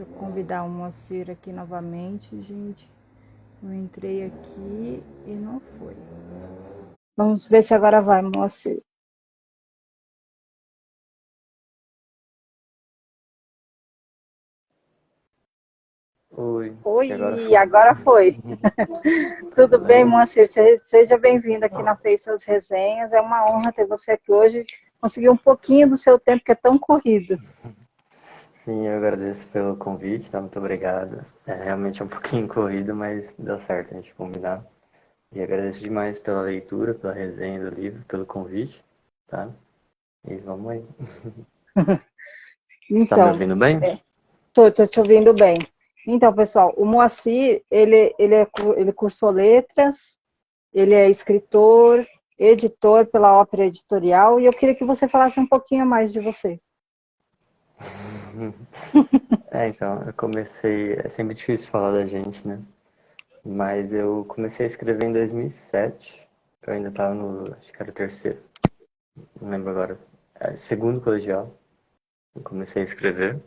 Deixa eu convidar o Moacir aqui novamente, gente. Eu entrei aqui e não foi. Vamos ver se agora vai, Moacir. Oi, acho que agora Oi, foi. agora foi. Tudo Tudo bem, bem? Moacir? Seja bem-vindo aqui na Fez Suas Resenhas. É uma honra ter você aqui hoje. Conseguir um pouquinho do seu tempo, que é tão corrido. Sim, eu agradeço pelo convite, tá? Muito obrigado. É realmente um pouquinho corrido, mas deu certo a gente combinar. E agradeço demais pela leitura, pela resenha do livro, pelo convite, tá? E vamos aí. Tá me Então, ouvindo bem? tô te ouvindo bem. Então, pessoal, o Moacir, ele cursou letras, ele é escritor, editor pela Ópera Editorial, e eu queria que você falasse um pouquinho mais de você. Então, eu comecei. É sempre difícil falar da gente, né? Mas eu comecei a escrever em 2007. Eu ainda tava no. Acho que era o terceiro, não lembro agora. Segundo colegial. Eu comecei a escrever.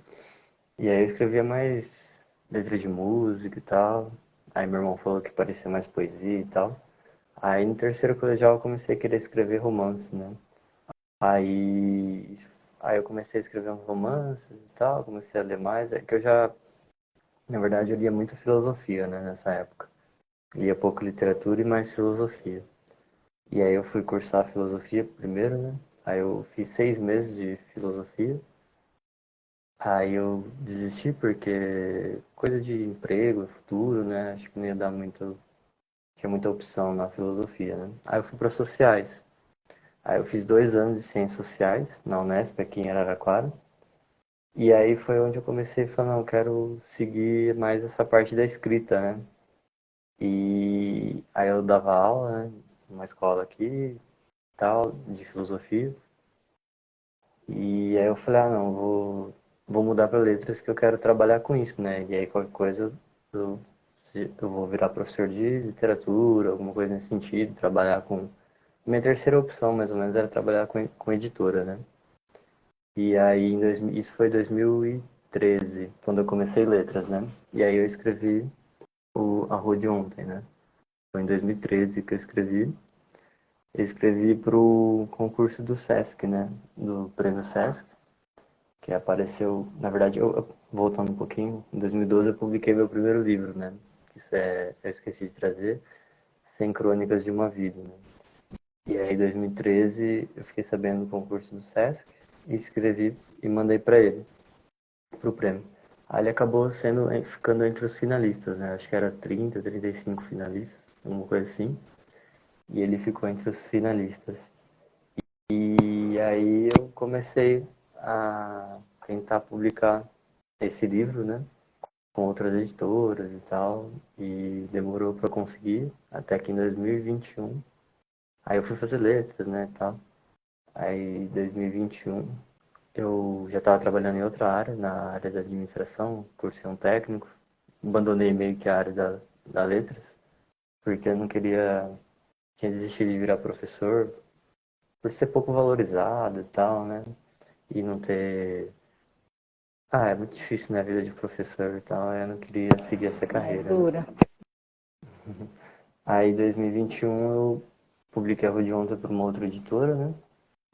E aí eu escrevia mais letra de música e tal. Aí meu irmão falou que parecia mais poesia e tal. Aí no terceiro colegial eu comecei a querer escrever romance, né? Aí, aí eu comecei a escrever uns romances e tal, comecei a ler mais. É que eu já, na verdade, eu lia muito filosofia, né, nessa época. Lia pouco literatura e mais filosofia. E aí eu fui cursar filosofia primeiro, né? Aí eu fiz 6 meses de filosofia. Aí eu desisti porque coisa de emprego, futuro, né? Acho que não ia dar muito, tinha muita opção na filosofia, né? Aí eu fui para sociais. Aí eu fiz 2 anos de ciências sociais na Unesp, aqui em Araraquara. E aí foi onde eu comecei a falar, não, eu quero seguir mais essa parte da escrita, né? E aí eu dava aula, né? Numa escola aqui, tal, de filosofia. E aí eu falei, ah, não, vou mudar para letras que eu quero trabalhar com isso, né? E aí qualquer coisa eu, eu vou virar professor de literatura, alguma coisa nesse sentido, trabalhar com... Minha terceira opção, mais ou menos, era trabalhar com editora, né? E aí, isso foi 2013, quando eu comecei letras, né? E aí eu escrevi A Rua de Ontem, né? Foi em 2013 que eu escrevi. Eu escrevi pro concurso do Sesc, né? Do Prêmio Sesc. Que apareceu, na verdade, voltando um pouquinho, em 2012 eu publiquei meu primeiro livro, né? Isso eu esqueci de trazer, 100 Crônicas de uma Vida, né? E aí, em 2013, eu fiquei sabendo do concurso do Sesc, e escrevi e mandei para ele, pro prêmio. Aí ele acabou ficando entre os finalistas, né? Acho que era 30, 35 finalistas, alguma coisa assim. E ele ficou entre os finalistas. E aí eu comecei a tentar publicar esse livro, né? Com outras editoras e tal, e demorou para conseguir, até que em 2021. Aí eu fui fazer letras, né, tal. Aí em 2021 eu já estava trabalhando em outra área, na área da administração, cursei um técnico, abandonei meio que a área da letras, porque eu não queria, tinha desistido de virar professor, por ser pouco valorizado e tal, né, e não ter... Ah, é muito difícil, né, a vida de professor e tal, eu não queria seguir essa É carreira, né. dura. Aí, em 2021, eu publiquei a Rua de Ontem para uma outra editora, né?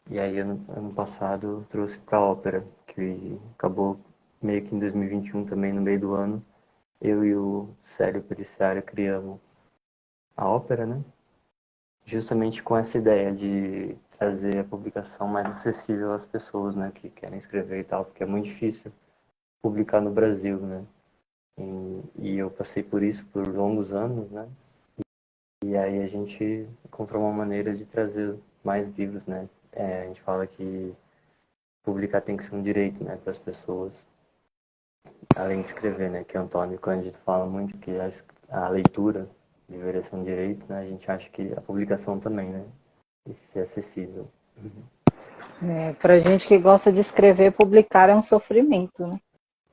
E aí, ano passado, eu trouxe para a Ópera, que acabou meio que em 2021 também, no meio do ano. Eu e o Célio Peliciari criamos a Ópera, né? Justamente com essa ideia de trazer a publicação mais acessível às pessoas, né? Que querem escrever e tal, porque é muito difícil publicar no Brasil, né? E eu passei por isso por longos anos, né? E aí a gente encontrou uma maneira de trazer mais livros, né? A gente fala que publicar tem que ser um direito, né, para as pessoas, além de escrever, né? Que o Antônio Cândido fala muito que a leitura deveria ser um direito, né? A gente acha que a publicação também, né? E ser acessível. Para gente que gosta de escrever, publicar é um sofrimento, né?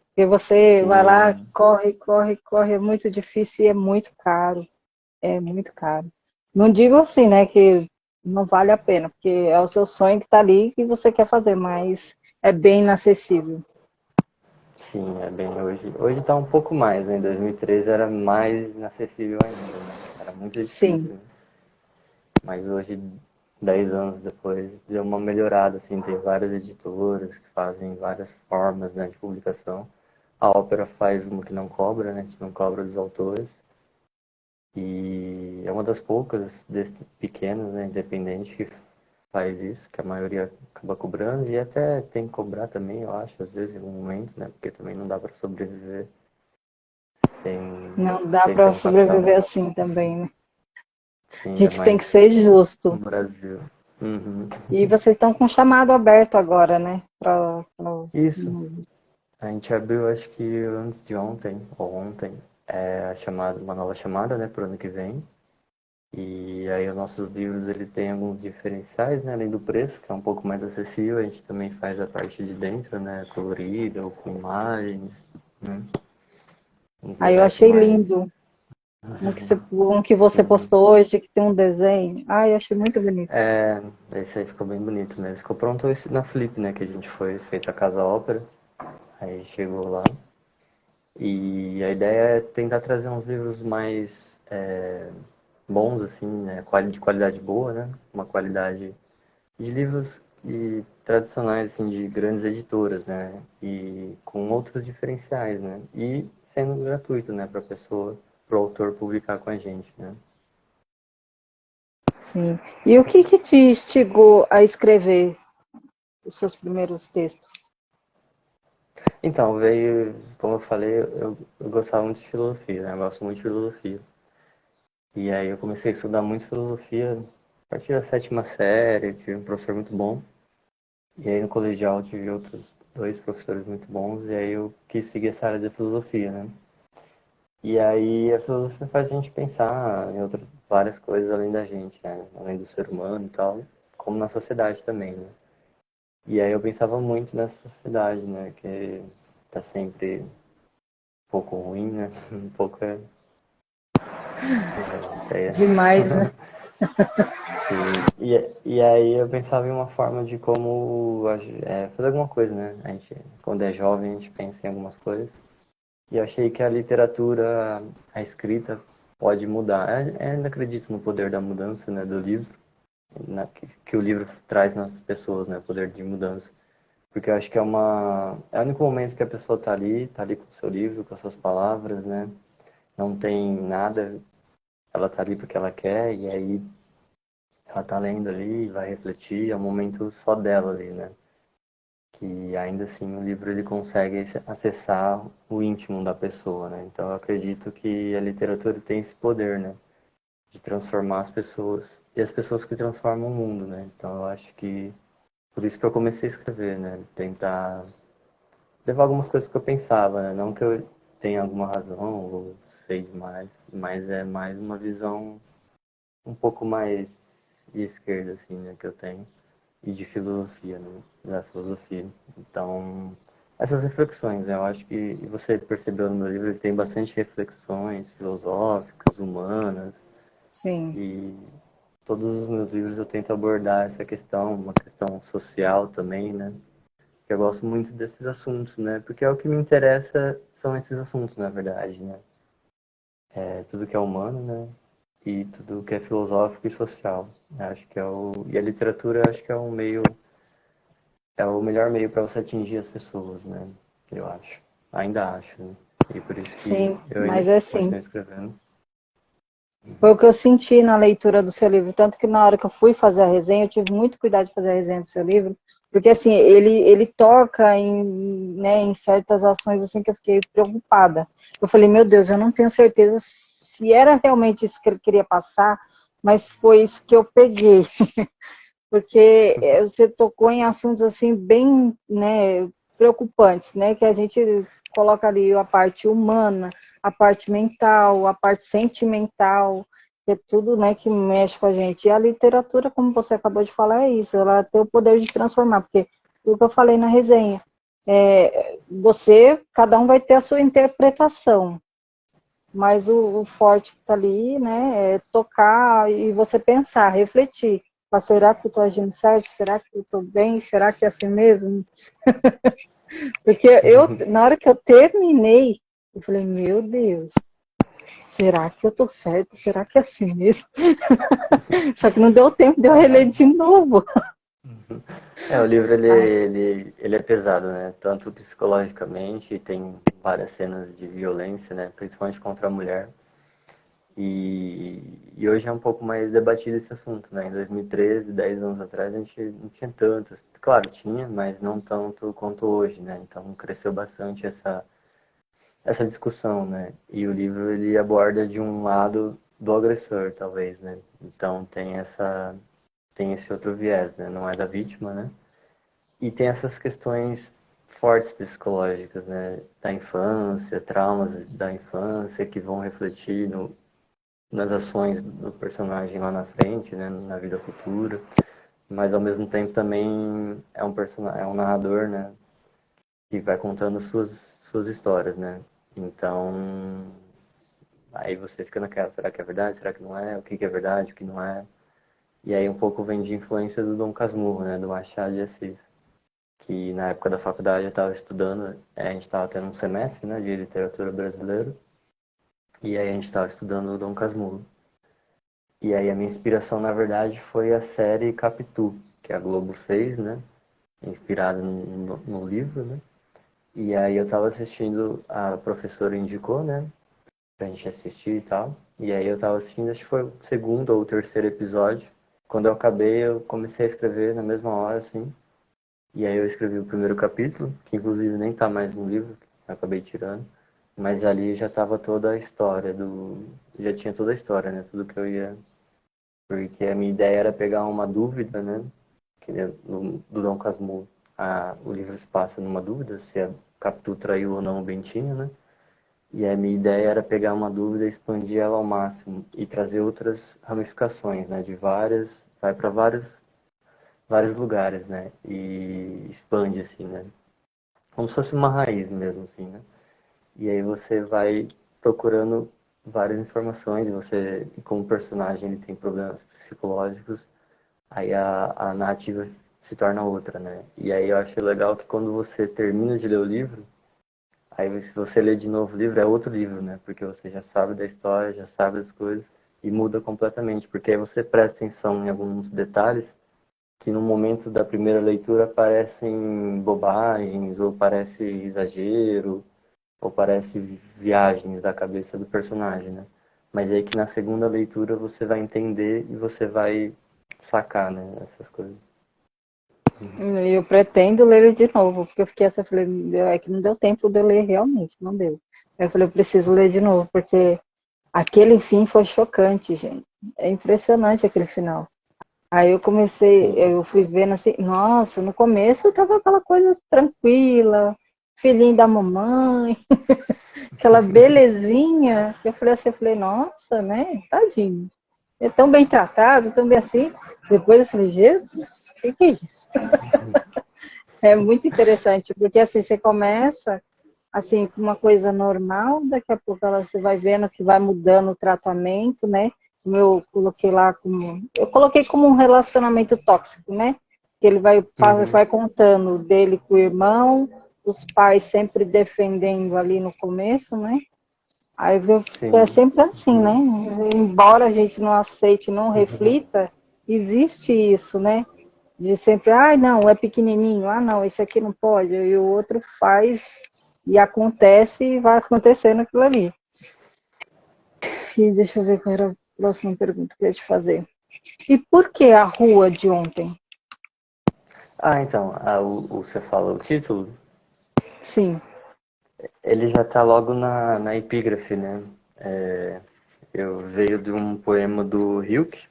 Porque você vai lá, Sim, corre, corre, corre, é muito difícil e é muito caro. É muito caro. Não digo assim, né, que não vale a pena, porque é o seu sonho que está ali e você quer fazer, mas é bem inacessível. Sim, é bem hoje. Hoje está um pouco mais, né? Em 2013 era mais inacessível ainda, né? Era muito Sim. difícil. Mas hoje, 10 anos depois, deu uma melhorada, assim. Tem várias editoras que fazem várias formas, né, de publicação. A Ópera faz uma que não cobra, né? A gente não cobra dos autores. E é uma das poucas desses pequenos, né, independentes, que faz isso, que a maioria acaba cobrando, e até tem que cobrar também, eu acho, às vezes, em alguns momentos, né, porque também não dá para sobreviver Não dá sem para ter um capital. sobreviver assim também, né? Sim, A ainda gente tem que mais ser no justo. Brasil. Uhum. E vocês estão com um chamado aberto agora, né? Para os... Isso, a gente abriu, acho que antes de ontem, ou ontem, uma nova chamada, né, para o ano que vem. E aí os nossos livros ele tem alguns diferenciais, né? Além do preço, que é um pouco mais acessível, a gente também faz a parte de dentro, né? Colorida ou com imagens, né? Um Aí eu projeto achei mais, lindo um que você sim. postou hoje, que tem um desenho. Ai, eu achei muito bonito. Esse aí ficou bem bonito mesmo. Ficou pronto esse na Flip, né? Que a gente fez a Casa Ópera, aí chegou lá. E a ideia é tentar trazer uns livros mais bons, assim, né? De qualidade boa, né? Uma qualidade de livros tradicionais, assim, de grandes editoras, né? E com outros diferenciais, né? E sendo gratuito, né? Para a pessoa, para o autor publicar com a gente, né? Sim. E o que te instigou a escrever os seus primeiros textos? Então, veio, como eu falei, eu gostava muito de filosofia, né? Eu gosto muito de filosofia. E aí eu comecei a estudar muito filosofia a partir da sétima série, tive um professor muito bom. E aí no colegial tive outros dois professores muito bons, e aí eu quis seguir essa área de filosofia, né? E aí a filosofia faz a gente pensar em outras várias coisas além da gente, né? Além do ser humano e tal, como na sociedade também, né? E aí eu pensava muito nessa sociedade, né? Que tá sempre um pouco ruim, né? Um pouco Demais, né? Sim. E aí eu pensava em uma forma de como fazer alguma coisa, né? A gente, quando é jovem, a gente pensa em algumas coisas. E eu achei que a literatura, a escrita, pode mudar. Eu ainda acredito no poder da mudança, né, do livro, que o livro traz nas pessoas, né, o poder de mudança. Porque eu acho que é o único momento que a pessoa tá ali com o seu livro, com as suas palavras, né? Não tem nada, ela tá ali porque ela quer, e aí ela tá lendo ali, vai refletir, é um momento só dela ali, né? Que ainda assim o livro ele consegue acessar o íntimo da pessoa, né? Então eu acredito que a literatura tem esse poder, né? De transformar as pessoas e as pessoas que transformam o mundo, né? Então eu acho que por isso que eu comecei a escrever, né? Tentar levar algumas coisas que eu pensava, né? Não que eu tenha alguma razão ou sei demais, mas é mais uma visão um pouco mais de esquerda, assim, né? Que eu tenho e de filosofia, né? Da filosofia. Então, essas reflexões, né? Eu acho que você percebeu no meu livro, ele tem bastante reflexões filosóficas, humanas, Sim. e todos os meus livros eu tento abordar essa questão, uma questão social também, né? Que eu gosto muito desses assuntos, né? Porque é o que me interessa são esses assuntos, na verdade, né? É tudo que é humano, né? E tudo que é filosófico e social. Acho que e a literatura acho que é o melhor meio para você atingir as pessoas, né? Eu acho. Ainda acho, né? E por isso que Sim, eu ainda mas é assim. continuo escrevendo. Foi o que eu senti na leitura do seu livro, tanto que na hora que eu fui fazer a resenha, eu tive muito cuidado de fazer a resenha do seu livro, porque assim, ele toca em, né, em certas ações assim que eu fiquei preocupada. Eu falei, meu Deus, eu não tenho certeza se era realmente isso que ele queria passar, mas foi isso que eu peguei, porque você tocou em assuntos assim bem, né, preocupantes, né, que a gente coloca ali a parte humana, a parte mental, a parte sentimental, que é tudo, né, que mexe com a gente. E a literatura, como você acabou de falar, é isso, ela tem o poder de transformar, porque o que eu falei na resenha, cada um vai ter a sua interpretação, mas o forte que está ali, né, é tocar e você pensar, refletir. Mas será que eu estou agindo certo? Será que eu estou bem? Será que é assim mesmo? Porque na hora que eu terminei, eu falei, meu Deus, será que eu tô certo? Será que é assim mesmo? Só que não deu tempo de eu reler de novo. O livro Ai, ele é pesado, né? Tanto psicologicamente, tem várias cenas de violência, né? Principalmente contra a mulher. E hoje é um pouco mais debatido esse assunto, né? Em 2013, 10 anos atrás, a gente não tinha tanto. Claro, tinha, mas não tanto quanto hoje, né? Então cresceu bastante essa discussão, né? E o livro ele aborda de um lado do agressor, talvez, né? Então tem esse outro viés, né? Não é da vítima, né? E tem essas questões fortes psicológicas, né? Da infância, traumas da infância que vão refletir nas ações do personagem lá na frente, né? Na vida futura. Mas ao mesmo tempo também é um narrador, né? Que vai contando suas histórias, né? Então, aí você fica naquela, será que é verdade? Será que não é? O que é verdade? O que não é? E aí um pouco vem de influência do Dom Casmurro, né? Do Machado de Assis. Que na época da faculdade eu estava estudando, a gente estava tendo um semestre, né? De literatura brasileira. E aí a gente estava estudando o Dom Casmurro. E aí a minha inspiração, na verdade, foi a série Capitu, que a Globo fez, né? Inspirada no livro, né? E aí eu tava assistindo, a professora indicou, né? Pra gente assistir e tal. E aí eu tava assistindo, acho que foi o segundo ou o terceiro episódio. Quando eu acabei, eu comecei a escrever na mesma hora, assim. E aí eu escrevi o primeiro capítulo, que inclusive nem tá mais no livro, eu acabei tirando. Mas ali já tava toda a história Já tinha toda a história, né? Tudo que eu ia... Porque a minha ideia era pegar uma dúvida, né? Que é do Dom Casmurro. O livro se passa numa dúvida, se a Capitu traiu ou não o Bentinho, né? E a minha ideia era pegar uma dúvida e expandir ela ao máximo e trazer outras ramificações, né? Vai para vários lugares, né? E expande assim, né? Como se fosse uma raiz mesmo, assim, né? E aí você vai procurando várias informações, e como personagem ele tem problemas psicológicos, aí a narrativa se torna outra, né? E aí eu acho legal que quando você termina de ler o livro, aí se você ler de novo o livro, é outro livro, né? Porque você já sabe da história, já sabe das coisas, e muda completamente, porque aí você presta atenção em alguns detalhes que no momento da primeira leitura parecem bobagens, ou parece exagero, ou parece viagens da cabeça do personagem, né? Mas aí que na segunda leitura você vai entender e você vai sacar, né? Essas coisas. e eu pretendo ler ele de novo, porque eu fiquei assim, eu falei, é que não deu tempo de eu ler realmente, não deu. Aí eu falei, eu preciso ler de novo, porque aquele fim foi chocante, gente. É impressionante aquele final. Aí Sim. eu fui vendo assim, nossa, no começo tava aquela coisa tranquila, filhinho da mamãe, aquela belezinha. Eu falei, nossa, né, tadinho. É tão bem tratado, tão bem assim. Depois eu falei, Jesus, o que é isso? É muito interessante, porque assim, você começa assim, com uma coisa normal, daqui a pouco você vai vendo que vai mudando o tratamento, né? Como eu coloquei lá como. Eu coloquei como um relacionamento tóxico, né? Que ele Uhum. vai contando dele com o irmão, os pais sempre defendendo ali no começo, né? Aí é Sim. sempre assim, né? Embora a gente não aceite, não reflita, existe isso, né? De sempre, ah, não, é pequenininho, ah, não, esse aqui não pode, e o outro faz e acontece e vai acontecendo aquilo ali. E deixa eu ver qual era a próxima pergunta que eu ia te fazer. E por que a rua de ontem? Então, você fala o título, Sim. ele já tá logo na epígrafe, né? É, eu veio de um poema do Hilke,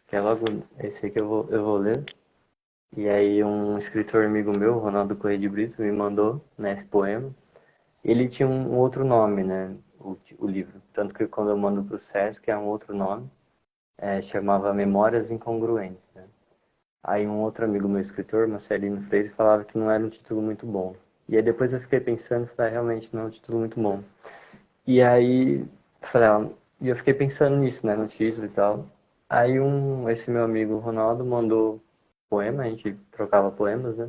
que é logo esse aí que eu vou ler. E aí um escritor amigo meu, Ronaldo Corrêa de Brito, me mandou, né, esse poema. Ele tinha um outro nome, né, o livro. Tanto que quando eu mando pro Sesc é um outro nome, chamava Memórias Incongruentes, né? Aí um outro amigo meu, escritor, Marcelino Freire, falava que não era um título muito bom. E aí depois eu fiquei pensando e falei, realmente não é um título muito bom. E aí, falei, e eu fiquei pensando nisso, né, no título e tal. Aí esse meu amigo Ronaldo mandou poema, a gente trocava poemas, né?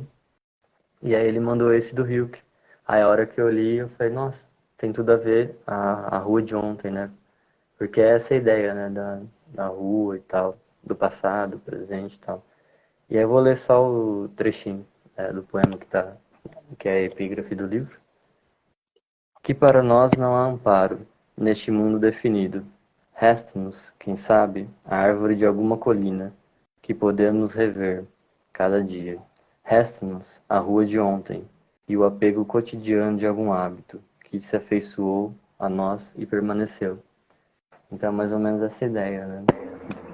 E aí ele mandou esse do Hilke. Aí a hora que eu li, eu falei, nossa, tem tudo a ver a rua de ontem, né? Porque é essa ideia, né, da rua e tal, do passado, presente e tal. E aí eu vou ler só o trechinho do poema que é a epígrafe do livro. Que para nós não há amparo neste mundo definido. Resta-nos, quem sabe, a árvore de alguma colina que podemos rever cada dia. Resta-nos a rua de ontem e o apego cotidiano de algum hábito que se afeiçoou a nós e permaneceu. Então é mais ou menos essa ideia, né?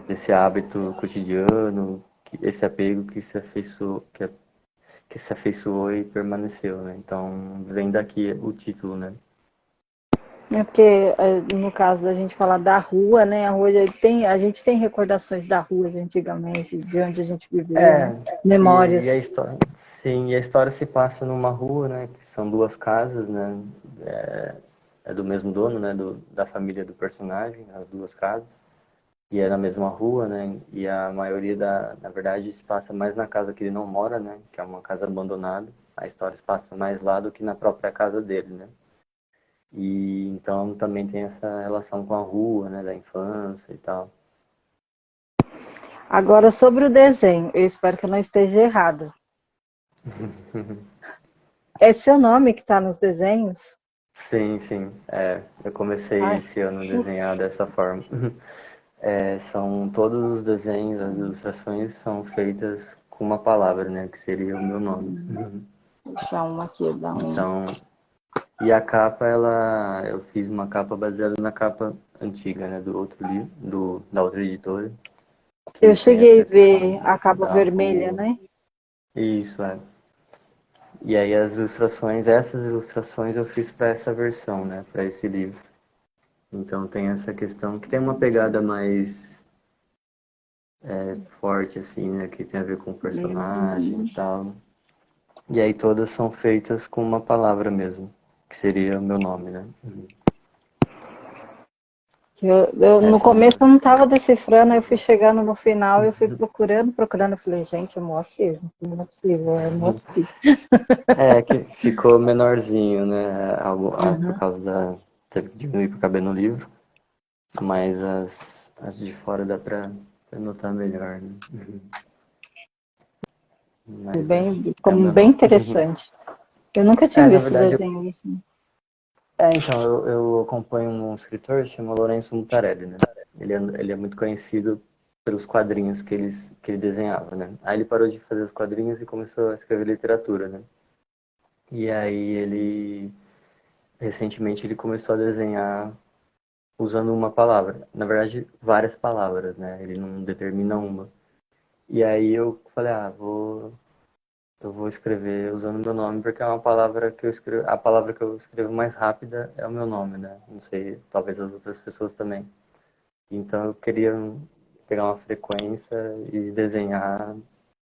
Desse hábito cotidiano, esse apego que se afeiçoou e permaneceu, né? Então vem daqui o título, né? É porque, no caso da gente falar da rua, né? A rua a gente tem recordações da rua de antigamente, de onde a gente viveu, É, né? e a Memórias. história, sim, e a história se passa numa rua, né? Que são duas casas, né? É do mesmo dono, né? Da família do personagem, as duas casas. E é na mesma rua, né? E a maioria na verdade, se passa mais na casa que ele não mora, né? Que é uma casa abandonada. A história se passa mais lá do que na própria casa dele, né? E então também tem essa relação com a rua, né? Da infância e tal. Agora, sobre o desenho, eu espero que eu não esteja errada. É seu nome que está nos desenhos? Sim, sim. Eu comecei Ai, esse ano a desenhar dessa forma. São todos os desenhos, as ilustrações são feitas com uma palavra, né? Que seria o meu nome. deixa uma aqui, dá um. Então, e a capa, eu fiz uma capa baseada na capa antiga, né? Do outro livro, da outra editora, Eu que tem cheguei a essa questão ver a capa da vermelha, rua. né? Isso, é. E aí essas ilustrações eu fiz para essa versão, né? Para esse livro. Então tem essa questão que tem uma pegada mais forte, assim, né? Que tem a ver com o personagem e tal. E aí todas são feitas com uma palavra mesmo, que seria o meu nome, né? No Essa começo eu não estava decifrando, eu fui chegando no final, eu fui procurando, eu falei, gente, é Moacir, não é possível, é Moacir. que ficou menorzinho, né? Por Uhum. causa teve que diminuir para caber no livro, mas as de fora dá pra notar melhor, né? Mas é o Como meu bem nome. interessante. Eu nunca tinha Na visto verdade, desenho assim. então, eu acompanho um escritor chamado Lourenço Mutarelli, né? Ele é muito conhecido pelos quadrinhos que ele desenhava, né? Aí ele parou de fazer os quadrinhos e começou a escrever literatura, né? E aí recentemente, ele começou a desenhar usando uma palavra. Na verdade, várias palavras, né? Ele não determina uma. E aí eu falei, eu vou escrever usando meu nome, porque é uma palavra que eu escrevo, a palavra que eu escrevo mais rápida é o meu nome, né? Não sei, talvez as outras pessoas também. Então eu queria pegar uma frequência e desenhar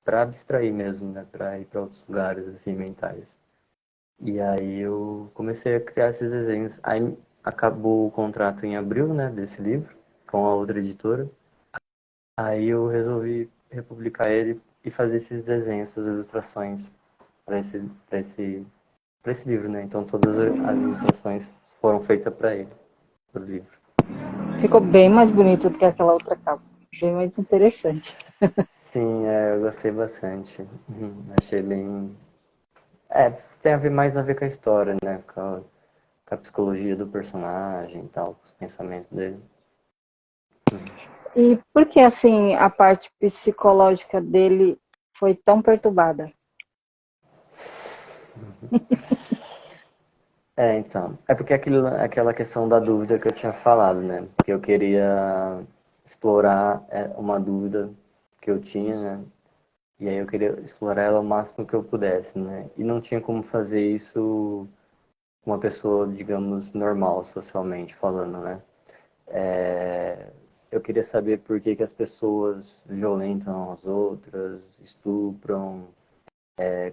para abstrair mesmo, né? Para ir para outros lugares assim mentais. E aí eu comecei a criar esses desenhos. Aí acabou o contrato em abril, né, desse livro com a outra editora. Aí eu resolvi republicar ele e fazer esses desenhos, essas ilustrações para esse livro, né? Então todas as ilustrações foram feitas para ele, pro livro. Ficou bem mais bonito do que aquela outra capa. Bem mais interessante. Sim, eu gostei bastante. Achei bem. Tem mais a ver com a história, né? Com a psicologia do personagem e tal, com os pensamentos dele. E por que assim a parte psicológica dele foi tão perturbada? Então. É porque aquela questão da dúvida que eu tinha falado, né? Que eu queria explorar uma dúvida que eu tinha, né? E aí eu queria explorar ela o máximo que eu pudesse, né? E não tinha como fazer isso com uma pessoa, digamos, normal, socialmente falando, né? Eu queria saber por que que as pessoas violentam as outras, estupram,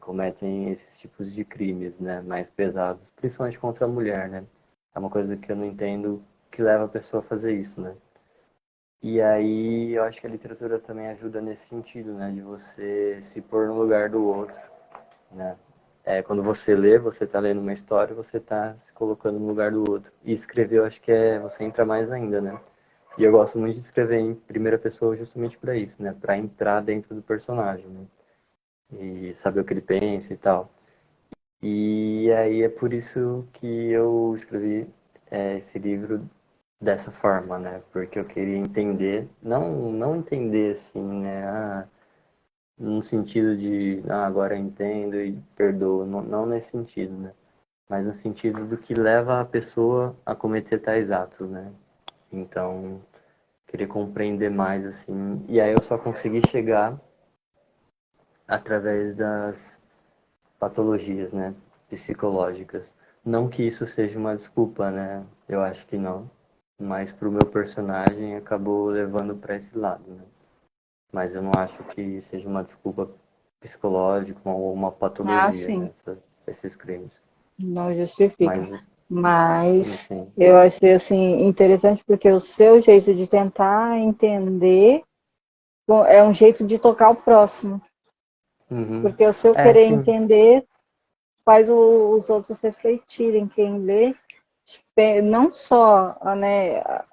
cometem esses tipos de crimes, né, mais pesados, principalmente contra a mulher, né? É uma coisa que eu não entendo que leva a pessoa a fazer isso, né? E aí eu acho que a literatura também ajuda nesse sentido, né, de você se pôr no lugar do outro, né? quando você lê, você está lendo uma história, você está se colocando no lugar do outro. E escrever, eu acho que você entra mais ainda, né? E eu gosto muito de escrever em primeira pessoa justamente para isso, né? Para entrar dentro do personagem, né? E saber o que ele pensa e tal. E aí é por isso que eu escrevi esse livro dessa forma, né? Porque eu queria entender, não entender assim, né? No sentido de, agora eu entendo e perdoo, não nesse sentido, né? Mas no sentido do que leva a pessoa a cometer tais atos, né? Então, queria compreender mais, assim, e aí eu só consegui chegar através das patologias, né? Psicológicas. Não que isso seja uma desculpa, né? Eu acho que não. Mas pro meu personagem acabou levando para esse lado, né? Mas eu não acho que seja uma desculpa psicológica ou uma Ah, patologia, sim, né? Esses crimes. não justifica. Mas, Mas enfim. eu achei assim interessante porque o seu jeito de tentar entender é um jeito de tocar o próximo. Uhum. Porque o seu É, querer sim. entender faz os outros refletirem, quem lê, não só né, a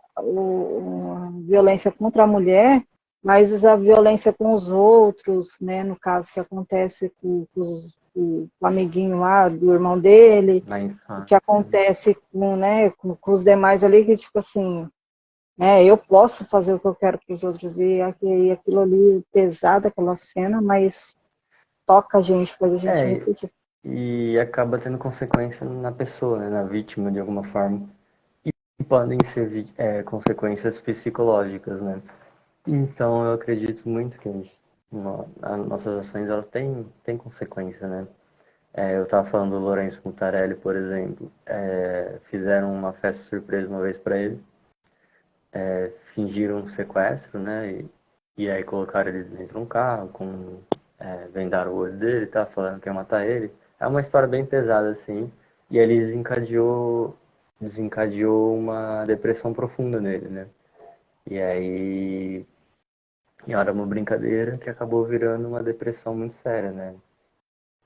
violência contra a mulher, mas a violência com os outros, né, no caso que acontece com o amiguinho lá do irmão dele, Na o que infância. acontece com os demais ali, que tipo assim, eu posso fazer o que eu quero para os outros, e aquilo ali, pesado, aquela cena, mas toca a gente, faz a gente É, refletir. e acaba tendo consequência na pessoa, né? Na vítima, de alguma forma. E podem ser consequências psicológicas, né? Então, eu acredito muito que as nossas ações elas têm consequência, né? Eu estava falando do Lourenço Mutarelli, por exemplo. Fizeram uma festa surpresa uma vez para ele. Fingiram um sequestro, né? E aí colocaram ele dentro de um carro, vendaram o olho dele, tá? Falando que ia matar ele. É uma história bem pesada, assim. E ele desencadeou uma depressão profunda nele, né? E aí, era uma brincadeira que acabou virando uma depressão muito séria, né?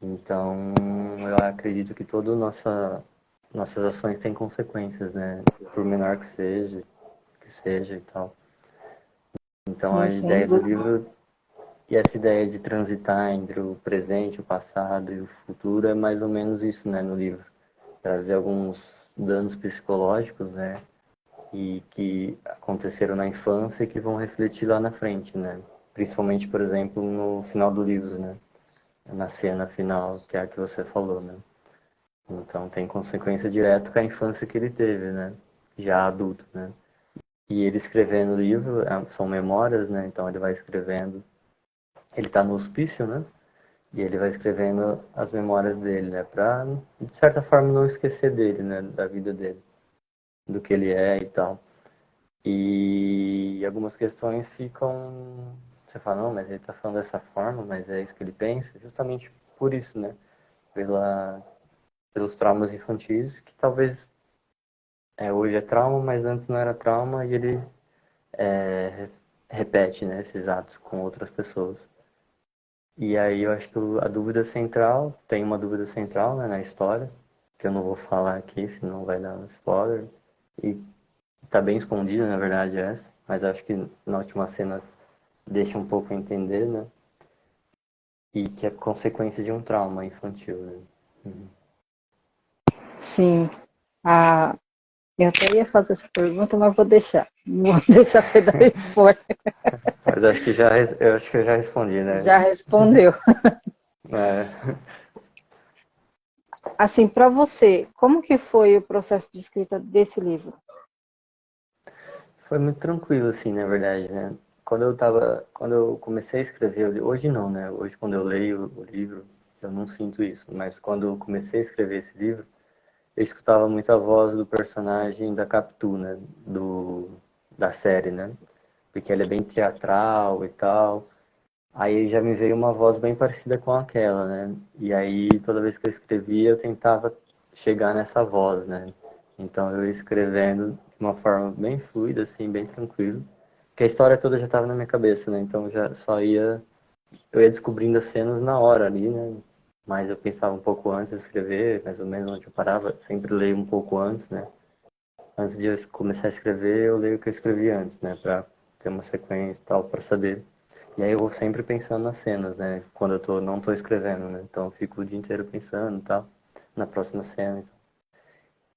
Então, eu acredito que nossas ações têm consequências, né? Por menor que seja e tal. Então, Sim, a sem ideia do dúvida. livro e essa ideia de transitar entre o presente, o passado e o futuro é mais ou menos isso, né, no livro. Trazer alguns danos psicológicos, né, e que aconteceram na infância e que vão refletir lá na frente, né. Principalmente, por exemplo, no final do livro, né, na cena final, que é a que você falou, né. Então tem consequência direta com a infância que ele teve, né, já adulto, né. E ele escrevendo o livro, são memórias, né, então ele vai escrevendo. Ele está no hospício, né? E ele vai escrevendo as memórias dele, né? Pra, de certa forma, não esquecer dele, né? Da vida dele, do que ele é e tal. E algumas questões ficam. Você fala, não, mas ele tá falando dessa forma, mas é isso que ele pensa. Justamente por isso, né? Pelos traumas infantis, que talvez hoje é trauma, mas antes não era trauma, e ele é, repete, né, esses atos com outras pessoas. E aí eu acho que a dúvida central, tem uma dúvida central, né, na história, que eu não vou falar aqui, senão vai dar um spoiler. E tá bem escondida, na verdade, essa. Mas acho que na última cena deixa um pouco a entender, né? E que é consequência de um trauma infantil, né? Uhum. Sim. Ah, eu até ia fazer essa pergunta, mas vou deixar. Não vou deixar você dar spoiler. Mas eu acho que eu já respondi, né? Já respondeu. É, Assim, para você, como que foi o processo de escrita desse livro? foi muito tranquilo, assim, na verdade, né? Quando eu comecei a escrever, hoje não, né? Hoje quando eu leio o livro, eu não sinto isso. Mas quando eu comecei a escrever esse livro, eu escutava muito a voz do personagem da Capitu, né? Da série, né? Porque ele é bem teatral e tal. Aí já me veio uma voz bem parecida com aquela, né? E aí toda vez que eu escrevia, eu tentava chegar nessa voz, né? Então eu ia escrevendo de uma forma bem fluida, assim, bem tranquilo. Porque a história toda já estava na minha cabeça, né? Então eu ia descobrindo as cenas na hora ali, né? mas eu pensava um pouco antes de escrever, mais ou menos onde eu parava, sempre leio um pouco antes, né? Antes de eu começar a escrever, eu leio o que eu escrevi antes, né? Pra ter uma sequência e tal, pra saber. E aí eu vou sempre pensando nas cenas, né? Quando não tô escrevendo, né? Então eu fico o dia inteiro pensando e tal, na próxima cena.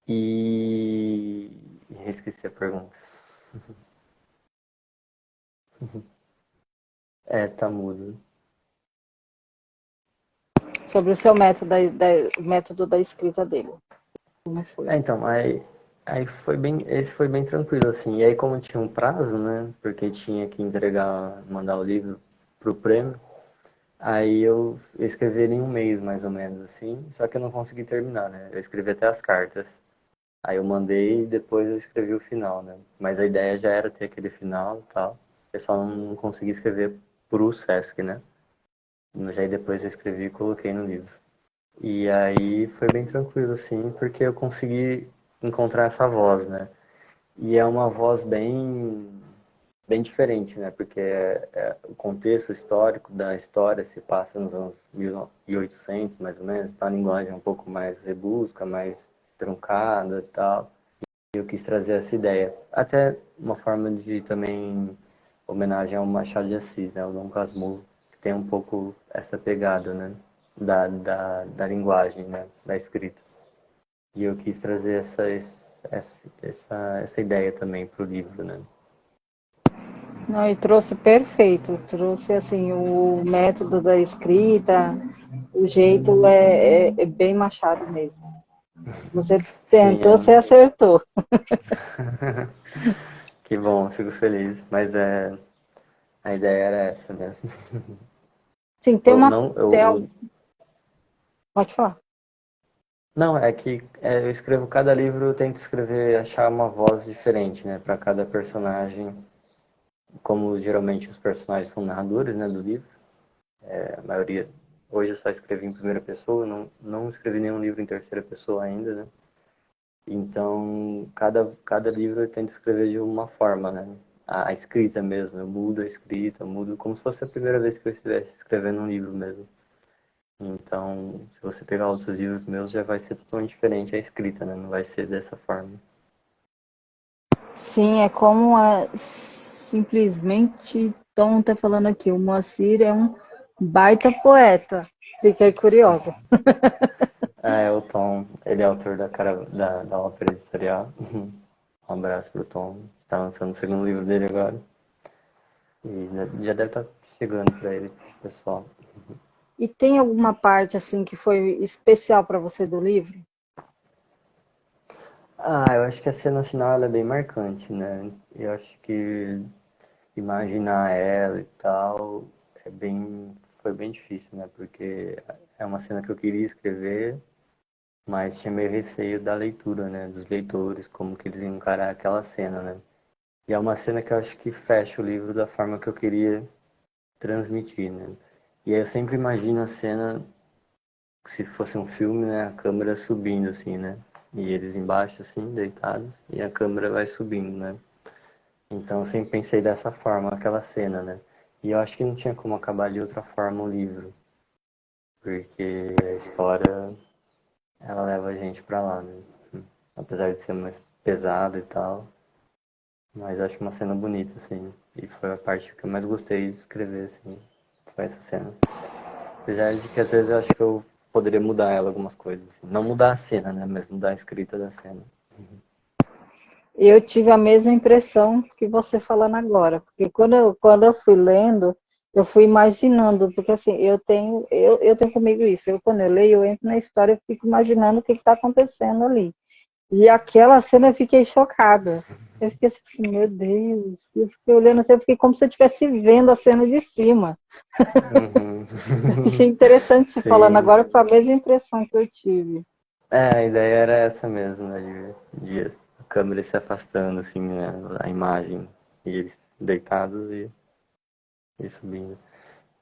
E... esqueci a pergunta. É, tá mudo. Sobre o seu método o método da escrita dele. Como foi? Então, aí esse foi bem tranquilo, assim. E aí como tinha um prazo, né? Porque tinha que mandar o livro pro prêmio, aí eu escrevi ele em um mês, mais ou menos, assim. Só que eu não consegui terminar, né? Eu escrevi até as cartas. Aí eu mandei e depois eu escrevi o final, né? Mas a ideia já era ter aquele final e tal. Eu só não consegui escrever pro Sesc, né? Mas aí depois eu escrevi e coloquei no livro. E aí foi bem tranquilo, assim, porque eu consegui encontrar essa voz, né? E é uma voz bem diferente, né? Porque o contexto histórico da história se passa nos anos 1800, mais ou menos. Então a linguagem é um pouco mais rebusca, mais truncada e tal. E eu quis trazer essa ideia. Até uma forma de também homenagem ao Machado de Assis, né? O Dom Casmurro, que tem um pouco essa pegada, né? Da linguagem, né? Da escrita. E eu quis trazer essa ideia também para o livro, né? Não, e trouxe perfeito, trouxe assim o método da escrita, o jeito é bem Machado mesmo. Você Sim, tentou, você acertou. que bom, fico feliz. Mas a ideia era essa mesmo. Sim, tem Eu uma. não, Tem, pode falar. não, é que eu escrevo cada livro, eu tento escrever, achar uma voz diferente, né, para cada personagem. Como geralmente os personagens são narradores, né, do livro, a maioria. Hoje eu só escrevi em primeira pessoa, não escrevi nenhum livro em terceira pessoa ainda, né? Então, cada livro eu tento escrever de uma forma, né? A escrita mesmo, eu mudo a escrita, mudo como se fosse a primeira vez que eu estivesse escrevendo um livro mesmo. Então, se você pegar outros livros meus, já vai ser totalmente diferente a escrita, né? Não vai ser dessa forma. Sim, é como simplesmente Tom está falando aqui. O Moacir é um baita poeta. Fiquei curiosa. É o Tom, ele é autor da ópera editorial. Um abraço pro Tom, está lançando o segundo livro dele agora. E já deve estar chegando para ele, pessoal. E tem alguma parte assim que foi especial para você do livro? Eu acho que a cena final ela é bem marcante, né? Eu acho que imaginar ela e tal foi bem difícil, né? Porque é uma cena que eu queria escrever, mas tinha meio receio da leitura, né? Dos leitores, como que eles iam encarar aquela cena, né? E é uma cena que eu acho que fecha o livro da forma que eu queria transmitir, né? E aí eu sempre imagino a cena, se fosse um filme, né? A câmera subindo, assim, né? E eles embaixo, assim, deitados, e a câmera vai subindo, né? Então eu sempre pensei dessa forma, aquela cena, né? E eu acho que não tinha como acabar de outra forma o livro, porque a história, ela leva a gente pra lá, né? Apesar de ser mais pesado e tal, mas acho uma cena bonita, assim. E foi a parte que eu mais gostei de escrever, assim, foi essa cena. Apesar de que às vezes eu acho que eu poderia mudar ela algumas coisas, assim. Não mudar a cena, né? Mas mudar a escrita da cena. Eu tive a mesma impressão que você falando agora, porque quando eu fui lendo, eu fui imaginando, porque assim, eu tenho comigo isso, quando eu leio, eu entro na história, eu fico imaginando o que está acontecendo ali. E aquela cena eu fiquei chocada. Eu fiquei assim, meu Deus, eu fiquei olhando assim, eu fiquei como se eu estivesse vendo a cena de cima. Uhum. Achei interessante você falando Sim. agora, foi a mesma impressão que eu tive. A ideia era essa mesmo, né? De a câmera se afastando, assim, né? A imagem. E eles deitados e subindo.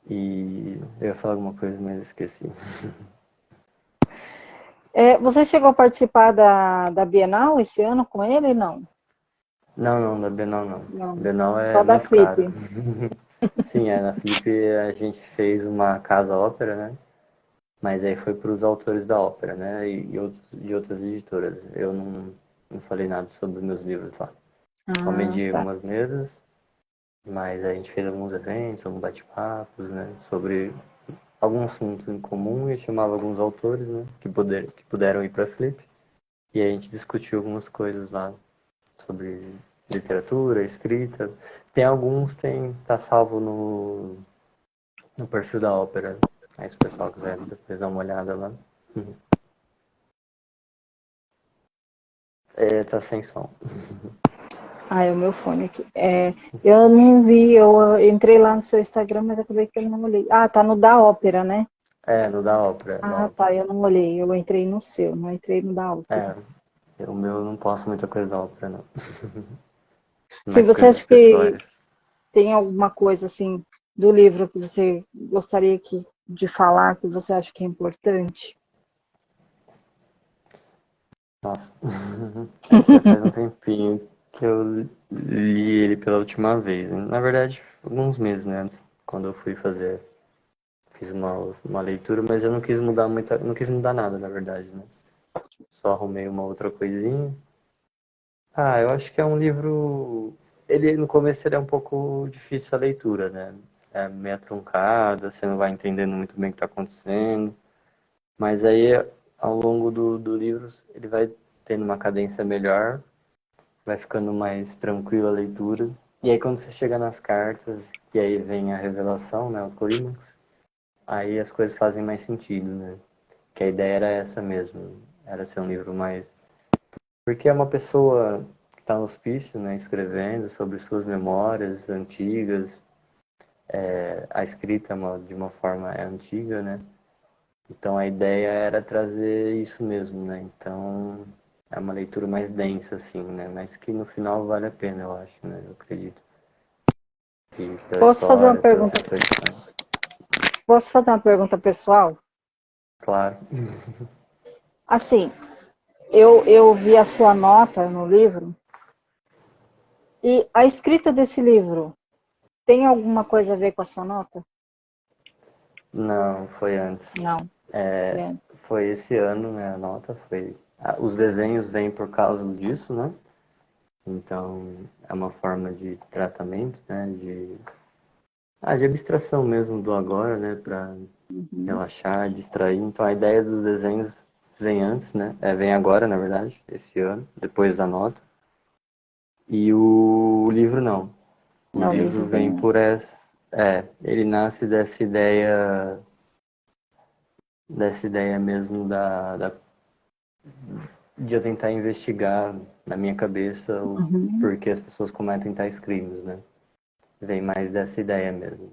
E eu ia falar alguma coisa, mas esqueci. Você chegou a participar da Bienal esse ano com ele? Não, Não, da Bienal não. não. Bienal é Só da muito caro. Flip. Sim, na Flip a gente fez uma casa ópera, né? Mas aí foi para os autores da ópera, né? E outros, de outras editoras. Eu não falei nada sobre meus livros lá. Só Ah, mediei tá. algumas mesas, mas a gente fez alguns eventos, alguns bate-papos, né? Sobre algum assunto em comum e chamava alguns autores, né? Que puderam ir para Flip. E aí a gente discutiu algumas coisas lá sobre literatura, escrita. Tem alguns, tá salvo no perfil da ópera. Aí se o pessoal quiser depois dar uma olhada lá. Uhum. É, tá sem som. Ah, é o meu fone aqui. Eu não vi, eu entrei lá no seu Instagram, mas acabei que eu não olhei. Ah, tá no da ópera, né? É, no da ópera. Ah, tá, eu não olhei. Eu entrei no seu, não entrei no da ópera. O meu não posto muita coisa da ópera, não. Se Mais você coisas acha que pessoais. tem alguma coisa assim do livro que você gostaria de falar, que você acha que é importante? Nossa. É que já faz um tempinho que eu li ele pela última vez. Na verdade, alguns meses, né? Antes, quando eu fui fazer. Fiz uma leitura, mas eu não quis mudar muita, não quis mudar nada, na verdade, né? Só arrumei uma outra coisinha. Ah, eu acho que é um livro. Ele no começo ele é um pouco difícil a leitura, né? É meio truncada, você não vai entendendo muito bem o que está acontecendo. Mas aí, ao longo do livro, ele vai tendo uma cadência melhor, vai ficando mais tranquila a leitura. E aí, quando você chega nas cartas, e aí vem a revelação, né? O clímax, aí as coisas fazem mais sentido, né? Que a ideia era essa mesmo, era ser um livro mais. Porque é uma pessoa que está no hospício, né, escrevendo sobre suas memórias antigas, a escrita de uma forma antiga, né? Então a ideia era trazer isso mesmo, né? Então é uma leitura mais densa, assim, né? Mas que no final vale a pena, eu acho, né? Eu acredito. Que pela Posso fazer uma história, pelas pergunta? reflexões. Posso fazer uma pergunta pessoal? Claro. Assim, eu vi a sua nota no livro e a escrita desse livro tem alguma coisa a ver com a sua nota? Não, foi antes. Não. É, É. foi esse ano, né? A nota foi. Os desenhos vêm por causa disso, né? Então é uma forma de tratamento, né? De abstração mesmo do agora, né? Para Uhum. relaxar, distrair. Então a ideia dos desenhos vem antes, né? Vem agora, na verdade, esse ano, depois da nota. E o livro não. O Não, o livro livro vem bem por antes. essa. Ele nasce dessa ideia mesmo de eu tentar investigar na minha cabeça o Uhum. porquê as pessoas cometem tais crimes, né? Vem mais dessa ideia mesmo,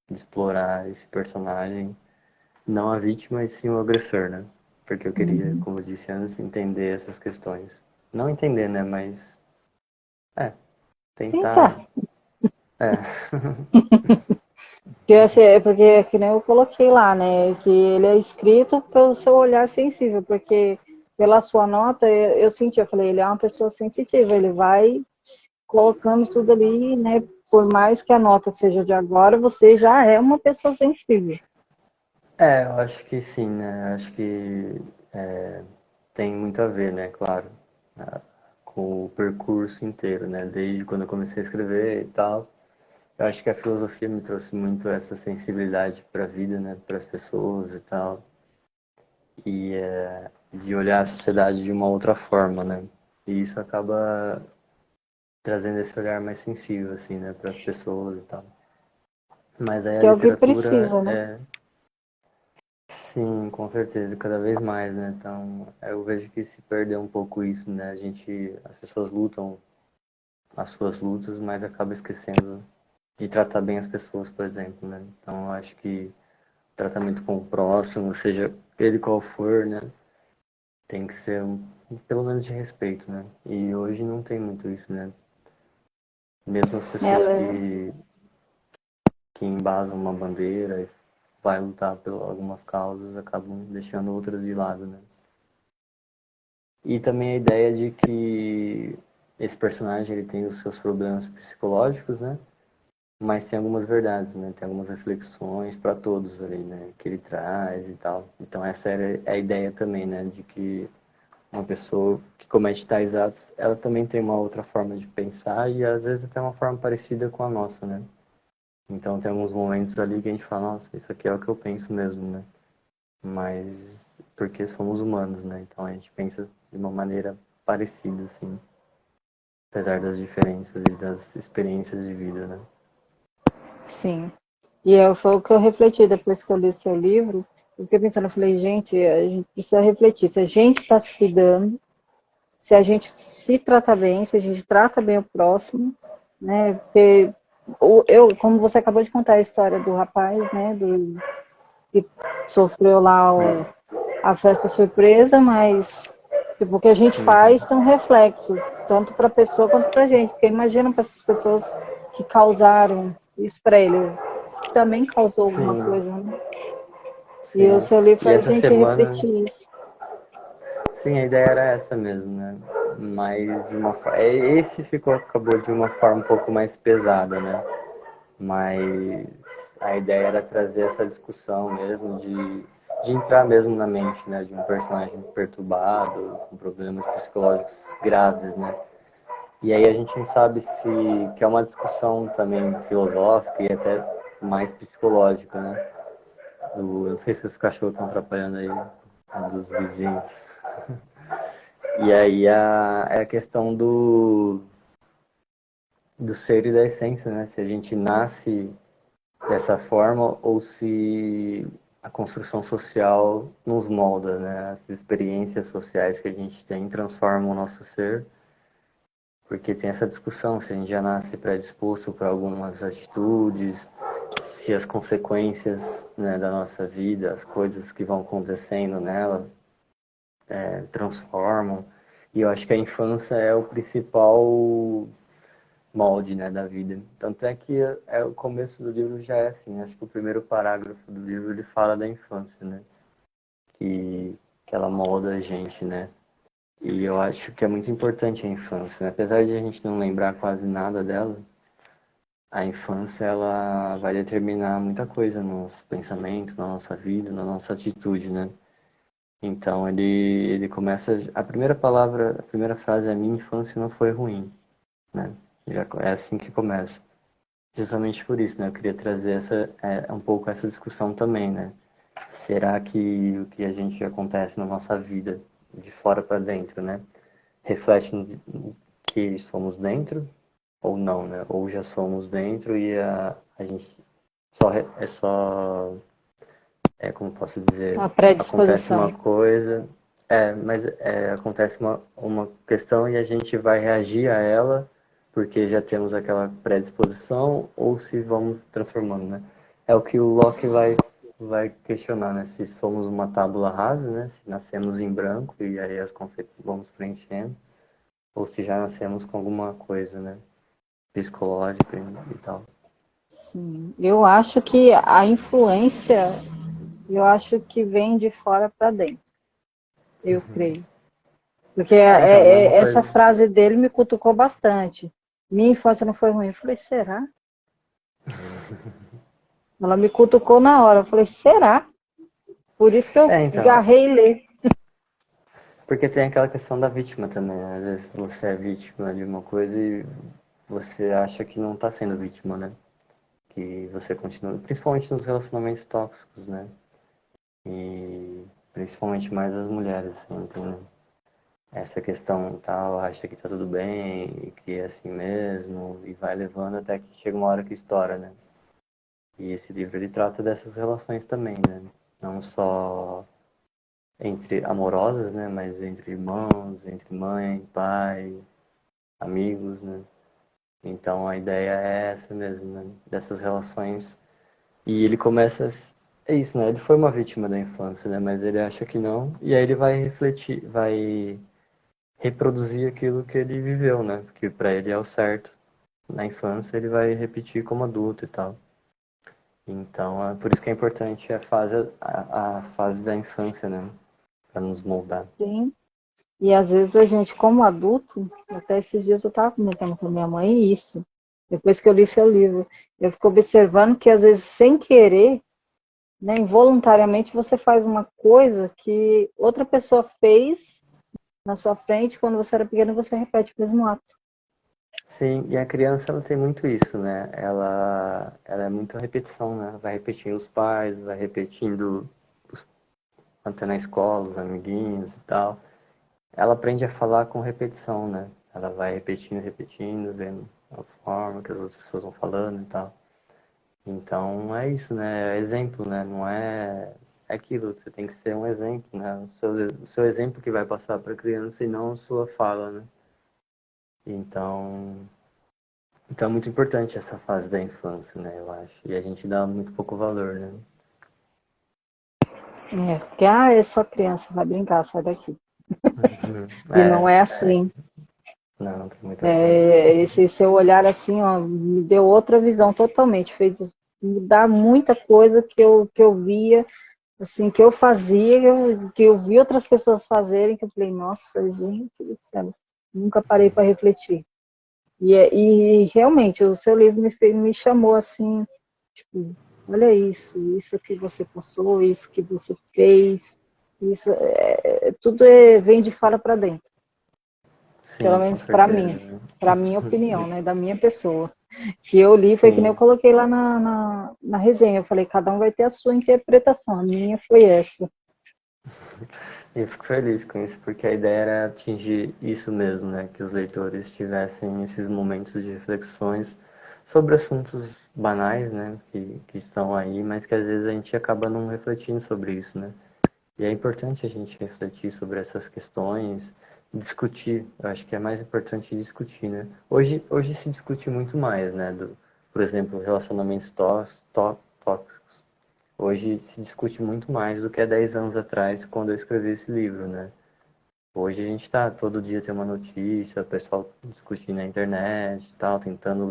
de explorar esse personagem, não a vítima, e sim o agressor, né? Porque eu queria, Uhum. como eu disse antes, entender essas questões. Não entender, né? Mas, Sim, tá. tentar. É. Porque, que nem eu coloquei lá, né? Que ele é escrito pelo seu olhar sensível, porque pela sua nota eu senti, eu falei, ele é uma pessoa sensitiva, ele vai colocando tudo ali, né? Por mais que a nota seja de agora, você já é uma pessoa sensível. Eu acho que sim, né? Acho que tem muito a ver, né? Claro, né, com o percurso inteiro, né? Desde quando eu comecei a escrever e tal. Eu acho que a filosofia me trouxe muito essa sensibilidade para a vida, né? Para as pessoas e tal. E de olhar a sociedade de uma outra forma, né? E isso acaba trazendo esse olhar mais sensível, assim, né? Para as pessoas e tal. Mas aí a Que é o que literatura precisa, né? sim, com certeza, cada vez mais, né? Então, eu vejo que se perdeu um pouco isso, né? As pessoas lutam as suas lutas, mas acaba esquecendo de tratar bem as pessoas, por exemplo, né? Então, eu acho que o tratamento com o próximo, seja ele qual for, né? Tem que ser pelo menos de respeito, né? E hoje não tem muito isso, né? Mesmo as pessoas Ela, que embasam uma bandeira e vai lutar por algumas causas, acabam deixando outras de lado, né? E também a ideia de que esse personagem ele tem os seus problemas psicológicos, né? mas tem algumas verdades, né? Tem algumas reflexões para todos ali, né? Que ele traz e tal. Então essa era a ideia também, né? De que uma pessoa que comete tais atos, ela também tem uma outra forma de pensar e às vezes até uma forma parecida com a nossa, né? Então tem alguns momentos ali que a gente fala, nossa, isso aqui é o que eu penso mesmo, né? Mas porque somos humanos, né? Então a gente pensa de uma maneira parecida, assim, apesar das diferenças e das experiências de vida, né? Sim. Foi o que eu refleti depois que eu li seu livro. Eu fiquei pensando, eu falei, gente, a gente precisa refletir. Se a gente está se cuidando, se a gente se trata bem, se a gente trata bem o próximo, né? Porque como você acabou de contar a história do rapaz, né? Que sofreu lá a festa surpresa, mas tipo, o que a gente Uhum. faz tem um reflexo, tanto para a pessoa quanto para a gente. Porque imagina para essas pessoas que causaram isso para ele, que também causou alguma Sim, coisa, né? E o sim. seu livro E faz a essa gente semana, refletir isso. sim, a ideia era essa mesmo, né? Mas de uma esse acabou de uma forma um pouco mais pesada, né? Mas a ideia era trazer essa discussão mesmo de entrar mesmo na mente, né, de um personagem perturbado, com problemas psicológicos graves, né? E aí a gente não sabe se que é uma discussão também filosófica e até mais psicológica, né? Eu não sei se os cachorros estão atrapalhando aí dos vizinhos. E aí é a questão do ser e da essência, né? Se a gente nasce dessa forma ou se a construção social nos molda, né? As experiências sociais que a gente tem transformam o nosso ser, porque tem essa discussão se a gente já nasce predisposto para algumas atitudes, se as consequências, né, da nossa vida, as coisas que vão acontecendo nela, transformam. E eu acho que a infância é o principal molde, né, da vida. Tanto é que o começo do livro já é assim. Acho que o primeiro parágrafo do livro ele fala da infância, né, que ela molda a gente, né. E eu acho que é muito importante a infância, né? Apesar de a gente não lembrar quase nada dela, a infância ela vai determinar muita coisa nos pensamentos, na nossa vida, na nossa atitude, né? Então ele começa a primeira palavra, a primeira frase é minha infância não foi ruim, né? Já é assim que começa. Justamente por isso, né? Eu queria trazer um pouco essa discussão também, né? Será que o que a gente acontece na nossa vida, de fora para dentro, né? Reflete no que somos dentro ou não, né? Ou já somos dentro e a gente como posso dizer, A acontece uma predisposição. coisa, mas acontece uma questão e a gente vai reagir a ela porque já temos aquela predisposição ou se vamos transformando, né? É o que o Locke vai questionar, né? Se somos uma tábula rasa, né? Se nascemos em branco e aí as consequências vamos preenchendo, ou se já nascemos com alguma coisa, né? Psicológica e tal. Sim. Eu acho que a influência, eu acho que vem de fora para dentro. Eu creio. Porque Então, não é uma essa coisa. frase dele me cutucou bastante. Minha infância não foi ruim. Eu falei, será? Ela me cutucou na hora. Eu falei, será? Por isso que eu Então, garrei ler. porque tem aquela questão da vítima também, né? Às vezes você é vítima de uma coisa e você acha que não está sendo vítima, né? Que você continua, principalmente nos relacionamentos tóxicos, né? E principalmente mais as mulheres, assim, tem essa questão tal, acha que tá tudo bem, e que é assim mesmo, e vai levando até que chega uma hora que estoura, né? E esse livro ele trata dessas relações também, né? Não só entre amorosas, né? Mas entre irmãos, entre mãe, pai, amigos, né? Então a ideia é essa mesmo, né? Dessas relações. E ele começa. É isso, né? Ele foi uma vítima da infância, né? Mas ele acha que não. E aí ele vai refletir, vai reproduzir aquilo que ele viveu, né? Porque para ele é o certo. Na infância ele vai repetir como adulto e tal. Então é por isso que é importante a fase da infância, né? Para nos moldar. Sim. E às vezes a gente, como adulto, até esses dias eu estava comentando com minha mãe isso. depois que eu li seu livro. Eu fico observando que, às vezes, sem querer, né, involuntariamente, você faz uma coisa que outra pessoa fez na sua frente, quando você era pequeno, você repete o mesmo ato. Sim, e a criança ela tem muito isso, né? Ela é muita repetição, né? Vai repetindo os pais, vai repetindo até na escola, os amiguinhos e tal. Ela aprende a falar com repetição, né? Ela vai repetindo, repetindo, vendo a forma que as outras pessoas vão falando e tal. Então é isso, né? É exemplo, né? Não é, é aquilo, você tem que ser um exemplo, né? O seu exemplo que vai passar para a criança e não a sua fala, né? Então, então é muito importante essa fase da infância, né? Eu acho. E a gente dá muito pouco valor, né? Porque, é só criança, vai brincar, sai daqui. Uhum. E não É, é assim. não, tem muita coisa. Esse seu olhar, assim, ó, me deu outra visão totalmente, fez mudar muita coisa que eu via, assim, que eu fazia, que eu vi outras pessoas fazerem, que eu falei, nossa, gente do céu, nunca parei para refletir. E realmente, o seu livro me chamou assim, tipo, olha isso que você passou, isso que você fez, isso, tudo vem de fora para dentro, pelo Sim, com menos certeza, né? para minha opinião, né, da minha pessoa. Que eu li, foi que nem eu Sim, coloquei lá na resenha, eu falei, cada um vai ter a sua interpretação, a minha foi essa. e eu fico feliz com isso, porque a ideia era atingir isso mesmo, né? Que os leitores tivessem esses momentos de reflexões sobre assuntos banais, né? Que estão aí, mas que às vezes a gente acaba não refletindo sobre isso, né? E é importante a gente refletir sobre essas questões, discutir. Eu acho que é mais importante discutir, né? Hoje se discute muito mais, né? Por exemplo, relacionamentos tóxicos. Hoje se discute muito mais do que há 10 anos atrás, quando eu escrevi esse livro, né? Hoje a gente está, todo dia tem uma notícia, o pessoal discutindo na internet e tal, tentando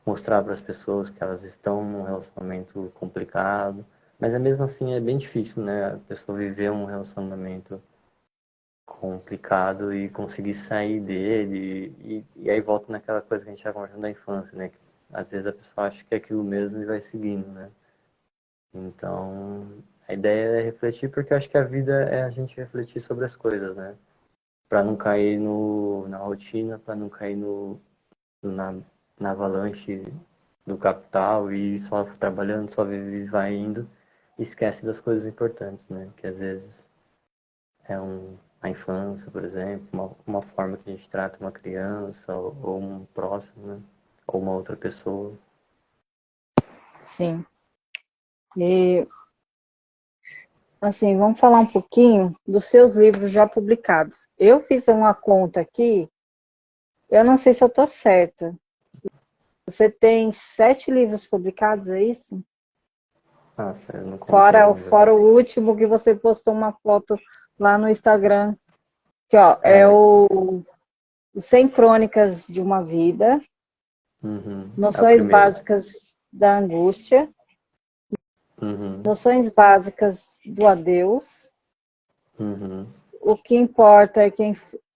mostrar para as pessoas que elas estão num relacionamento complicado. Mas é mesmo assim é bem difícil, né? A pessoa viver um relacionamento complicado e conseguir sair dele. E aí volta naquela coisa que a gente já conversando da infância, né? Que às vezes a pessoa acha que é aquilo mesmo e vai seguindo, né? Então, a ideia é refletir, porque eu acho que a vida é a gente refletir sobre as coisas, né? Para não cair na rotina, para não cair na, na avalanche do capital e só trabalhando, só vive e vai indo, e esquece das coisas importantes, né? Que às vezes é a infância, por exemplo, uma forma que a gente trata uma criança ou um próximo, né? Ou uma outra pessoa. Sim. E, assim, vamos falar um pouquinho dos seus livros já publicados. Eu fiz uma conta aqui, eu não sei se eu estou certa. Você tem 7 livros publicados, é isso? Nossa, eu não contei Fora, ainda. fora o último que você postou uma foto lá no Instagram, que ó, é É, o 100 Crônicas de uma Vida, é o Noções primeiro. Básicas da Angústia, Uhum, Noções Básicas do Adeus, uhum. O que importa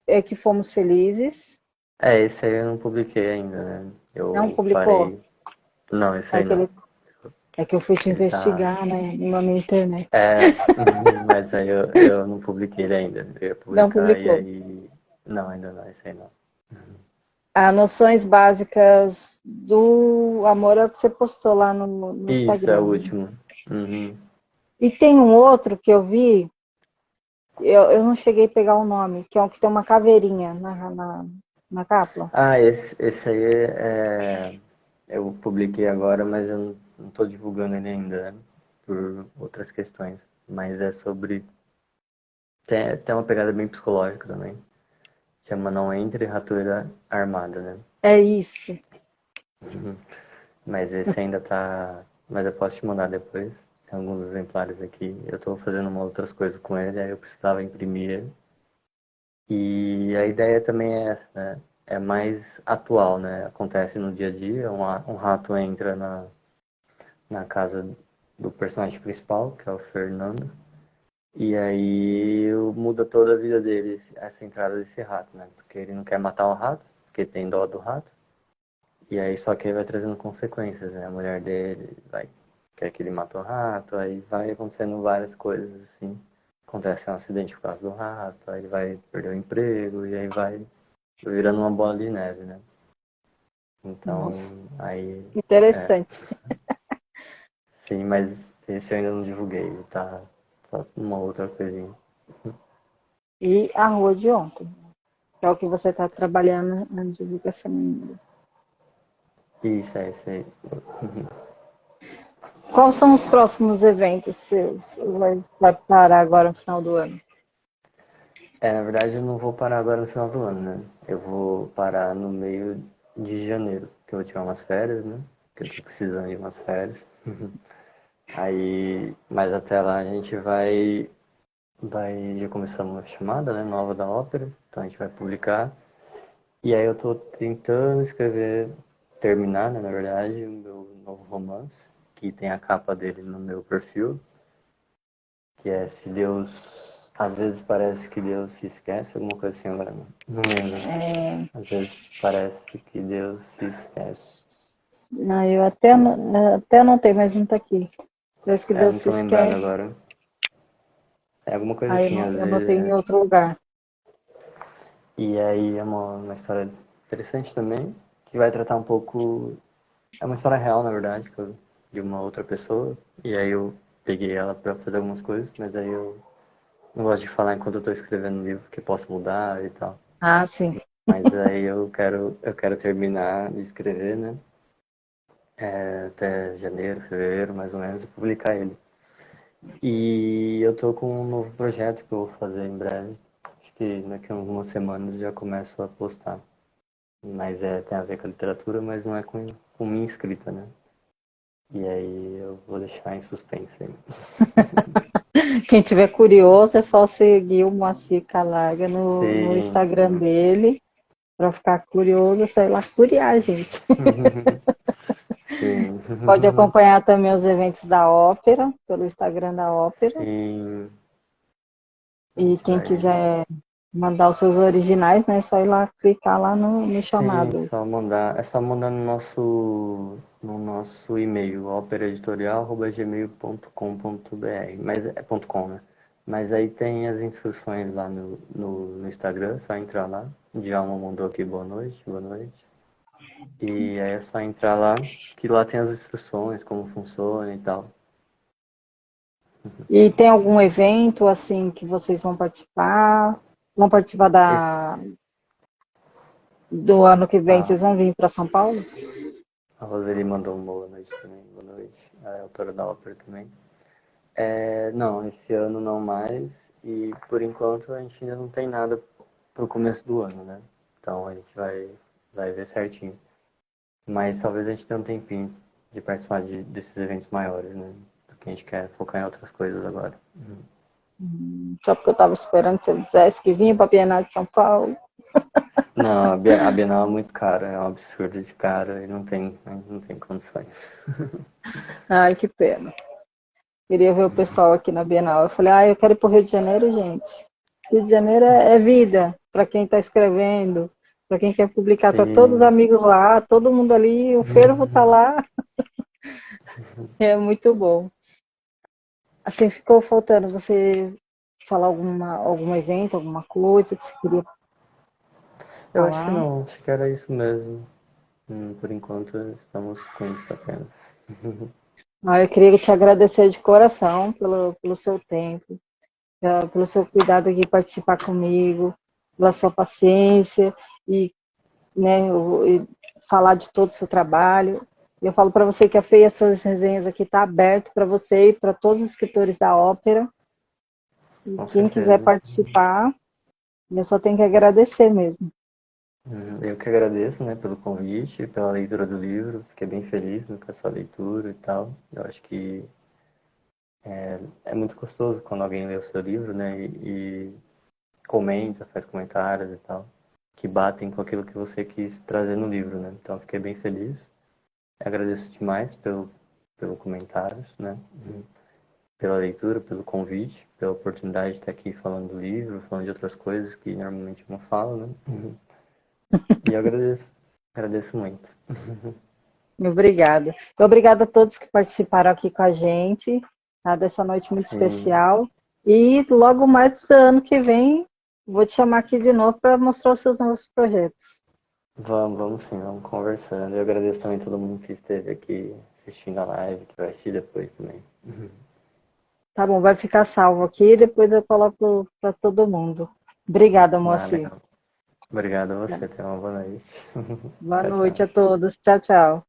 é que fomos felizes. É, esse aí eu não publiquei ainda, né? Não Eu publicou? parei. Não, esse É aí que, não. é que eu fui te Ele tá. investigar, né, na minha internet. É, mas aí eu não publiquei ele ainda. Eu ia Não publicar e publicou. aí. Não, ainda não, esse aí não. As noções básicas do amor é o que você postou lá no Isso, é o Instagram, né? último. Uhum. E tem um outro que eu vi, eu não cheguei a pegar o nome, que é um que tem uma caveirinha na capa. Ah, esse aí eu publiquei agora, mas eu não tô divulgando ele ainda, né? Por outras questões. Mas é sobre. Tem uma pegada bem psicológica também. Chama Não Entre Ratoeira Armada, né? É isso. Uhum. Mas esse ainda tá. Mas eu posso te mandar depois. Tem alguns exemplares aqui. Eu tô fazendo uma outras coisas com ele, aí eu precisava imprimir ele. E a ideia também é essa, né? É mais atual, né? Acontece no dia a dia. Um rato entra na casa do personagem principal, que é o Fernando. E aí muda toda a vida dele, essa entrada desse rato, né? Porque ele não quer matar o rato, porque tem dó do rato. E aí só que aí vai trazendo consequências, né? A mulher dele vai quer que ele mate o rato, aí vai acontecendo várias coisas assim. Acontece um acidente por causa do rato, aí ele vai perder o emprego, e aí vai virando uma bola de neve, né? Nossa, Então, aí, interessante. sim, mas esse eu ainda não divulguei, tá? Só uma outra coisinha. E a rua de ontem, que é o que você está trabalhando na divulgação ainda. Isso, é isso aí. Quais são os próximos eventos seus? Vai parar agora no final do ano? Na verdade eu não vou parar agora no final do ano, né? Eu vou parar no meio de janeiro, que eu vou tirar umas férias, né? Que eu tô precisando de umas férias. Aí, mas até lá a gente já começamos uma chamada, né, nova da ópera, então a gente vai publicar. E aí eu tô tentando escrever, terminar, né, na verdade, o meu novo romance, que tem a capa dele no meu perfil, que é Se Deus... Às vezes parece que Deus se esquece, alguma coisa assim, agora não lembro. É, Às vezes parece que Deus se esquece. não, eu até anotei, mas não está aqui. Parece que Deus Não se tô lembrado esquece. agora. É alguma coisa Aí assim, às eu vezes. anotei em outro lugar. E aí é uma história interessante também, que vai tratar um pouco. É uma história real, na verdade, de uma outra pessoa. E aí eu peguei ela pra fazer algumas coisas, mas aí eu não gosto de falar enquanto eu tô escrevendo o livro, que posso mudar e tal. Ah, sim. Mas aí eu quero terminar de escrever, né? Até janeiro, fevereiro, mais ou menos, e publicar ele. E eu tô com um novo projeto que eu vou fazer em breve. Acho que daqui a algumas semanas já começo a postar. Mas tem a ver com a literatura, mas não é com minha escrita, né? E aí eu vou deixar em suspense aí. Quem tiver curioso é só seguir o Moacir Calarga no Sim, Instagram sim. dele, para ficar curioso, sei lá, curiar, gente. Sim. Pode acompanhar também os eventos da ópera, pelo Instagram da ópera. Sim. A E gente quem vai. quiser mandar os seus originais, né, é só ir lá, clicar lá no Sim, chamado. só mandar. É só mandar no nosso e-mail, operaeditorial@gmail.com.br. Mas é ponto .com, né? Mas aí tem as instruções lá no Instagram, só entrar lá. O Djalma mandou aqui boa noite, boa noite. E aí é só entrar lá, que lá tem as instruções, como funciona e tal. E tem algum evento, assim, que vocês vão participar? Vão participar Esse, do ano que vem? a, Vocês vão vir para São Paulo? a Roseli mandou uma boa noite também, boa noite. Ela é autora da ópera também. Não, esse ano não mais. E por enquanto a gente ainda não tem nada pro começo do ano, né? Então a gente vai ver certinho. Mas talvez a gente tenha um tempinho de participar desses eventos maiores, né? Porque a gente quer focar em outras coisas agora. Só porque eu estava esperando que você dissesse que vinha para a Bienal de São Paulo. Não, a Bienal é muito cara, é um absurdo de cara e não tem condições. Ai, que pena. Queria ver o pessoal aqui na Bienal. Eu falei, eu quero ir para o Rio de Janeiro, gente. Rio de Janeiro é vida para quem está escrevendo, para quem quer publicar. Tá todos os Sim. amigos lá, todo mundo ali, o fervo está lá. É muito bom. Assim, ficou faltando você falar algum evento, alguma coisa que você queria Eu acho que falar? não, acho que era isso mesmo. Por enquanto estamos com isso apenas. Eu queria te agradecer de coração pelo seu tempo, pelo seu cuidado aqui participar comigo, pela sua paciência e, né, e falar de todo o seu trabalho. Eu falo para você que a FEI, as suas resenhas aqui está aberto para você e para todos os escritores da ópera. E Com quem quiser certeza. participar, eu só tenho que agradecer mesmo. Eu que agradeço, né, pelo convite, pela leitura do livro. Fiquei bem feliz, né, com essa leitura e tal. Eu acho que é muito gostoso quando alguém lê o seu livro, né, e comenta, faz comentários e tal, que batem com aquilo que você quis trazer no livro, né. Então, fiquei bem feliz. Agradeço demais pelo comentários, né, pela leitura, pelo convite, pela oportunidade de estar aqui falando do livro, falando de outras coisas que normalmente eu não falo, né. E eu agradeço. Agradeço muito. Obrigada. Obrigada a todos que participaram aqui com a gente, tá, dessa noite muito Sim, especial. E logo mais ano que vem, vou te chamar aqui de novo para mostrar os seus novos projetos. vamos sim, vamos conversando. Eu agradeço também todo mundo que esteve aqui assistindo a live, que vai assistir depois também. Tá bom, vai ficar salvo aqui, depois eu coloco para todo mundo. Obrigada, Ah, Moacir. legal. Obrigado a você, tenha uma boa noite. Boa Tchau, noite a tchau. todos. Tchau, tchau.